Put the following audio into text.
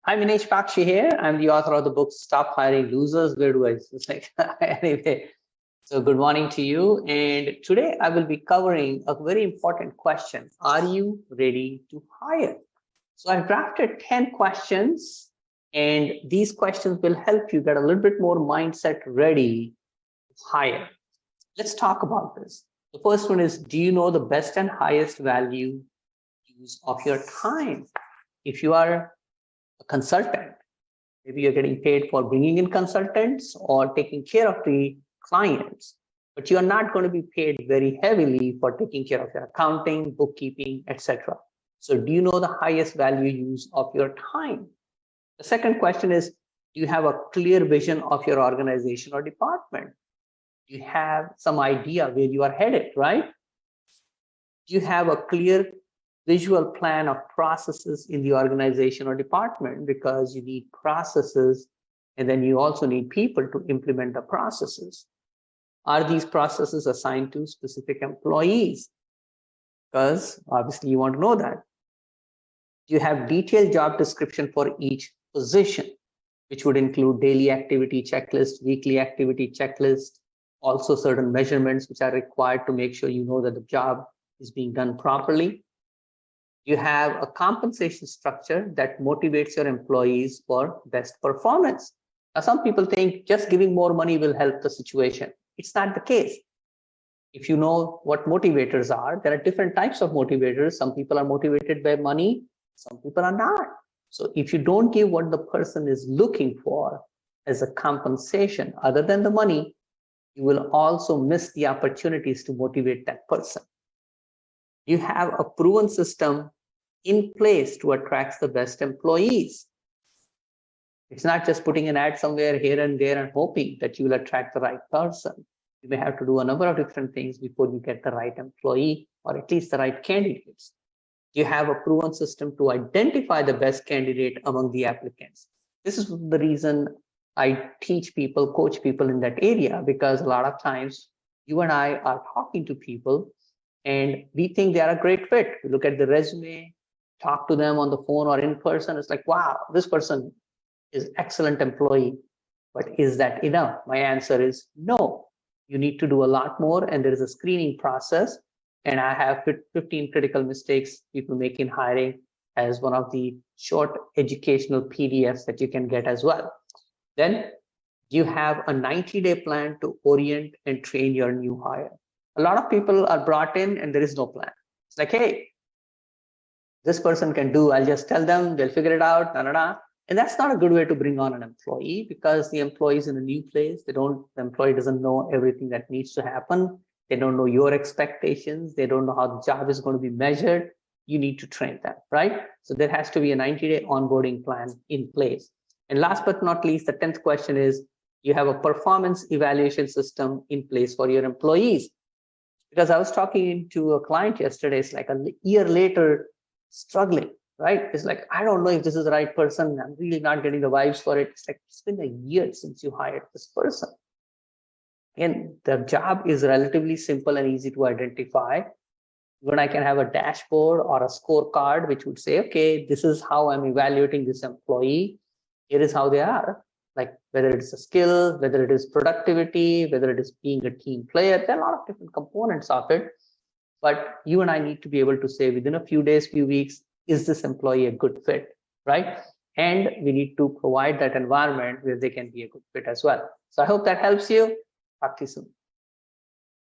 I'm Anish Bakshi here. I'm the author of the book Stop Hiring Losers. Where do I? It's like anyway. So good morning to you. And today I will be covering a very important question. Are you ready to hire? So I've drafted 10 questions, and these questions will help you get a little bit more mindset ready to hire. Let's talk about this. The first one is, do you know the best and highest value use of your time? If you are a consultant, maybe you're getting paid for bringing in consultants or taking care of the clients, but you are not going to be paid very heavily for taking care of your accounting, bookkeeping, etc. So do you know the highest value use of your time? The second question is, do you have a clear vision of your organization or department? Do you have some idea where you are headed, right? Do you have a clear visual plan of processes in the organization or department? Because you need processes, and then you also need people to implement the processes. Are these processes assigned to specific employees? Because obviously you want to know that. You have detailed job description for each position, which would include daily activity checklist, weekly activity checklist, also certain measurements which are required to make sure you know that the job is being done properly. You have a compensation structure that motivates your employees for best performance. Now, some people think just giving more money will help the situation. It's not the case. If you know what motivators are, there are different types of motivators. Some people are motivated by money, some people are not. So if you don't give what the person is looking for as a compensation other than the money, you will also miss the opportunities to motivate that person. You have a proven system in place to attract the best employees. It's not just putting an ad somewhere here and there and hoping that you will attract the right person. You may have to do a number of different things before you get the right employee, or at least the right candidates. You have a proven system to identify the best candidate among the applicants. This is the reason I teach people, coach people in that area, because a lot of times you and I are talking to people and we think they are a great fit. We look at the resume, talk to them on the phone or in person. It's like, wow, this person is excellent employee, but is that enough? My answer is no. You need to do a lot more, and there is a screening process. And I have 15 critical mistakes people make in hiring as one of the short educational PDFs that you can get as well. Then you have a 90-day plan to orient and train your new hire. A lot of people are brought in and there is no plan. It's like, hey, this person can do, I'll just tell them, they'll figure it out, And that's not a good way to bring on an employee, because the employee is in a new place. The employee doesn't know everything that needs to happen. They don't know your expectations. They don't know how the job is going to be measured. You need to train them, right? So there has to be a 90-day onboarding plan in place. And last but not least, the 10th question is, you have a performance evaluation system in place for your employees. Because I was talking to a client yesterday, it's like a year later, struggling, right? It's like, I don't know if this is the right person. I'm really not getting the vibes for it. It's like, it's been a year since you hired this person. And the job is relatively simple and easy to identify. When I can have a dashboard or a scorecard, which would say, okay, this is how I'm evaluating this employee. Here is how they are. Like whether it's a skill, whether it is productivity, whether it is being a team player, there are a lot of different components of it. But you and I need to be able to say within a few days, few weeks, is this employee a good fit, right? And we need to provide that environment where they can be a good fit as well. So I hope that helps you. Talk to you soon.